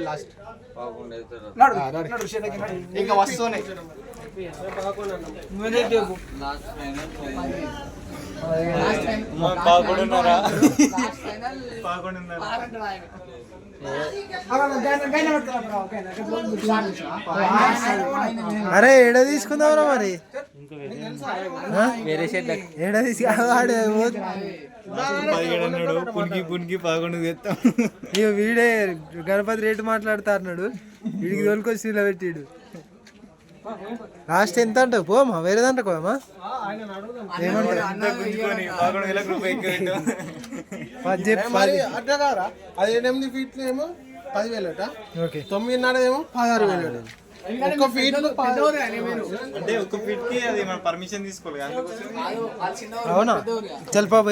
Last ఇంకా వస్తున్నాయి. అరే ఏడ తీసుకుందావరా మరి ఏడ తీసుకున్నాడు పునికి పునికి 11 తెస్తాం. ఇక వీడే గణపతి రేటు మాట్లాడుతాడు, వీడికి తోలుకొచ్చి నిలబెట్టిడు. లాస్ట్ ఎంత అంటావు? పోమా వేరే దాంట్లో పోమా ఏమంటారు? అది 8 ఫీట్లు ఏమో 10,000, 9 ఏమో 16,000. అవునా? చల్ బాబు.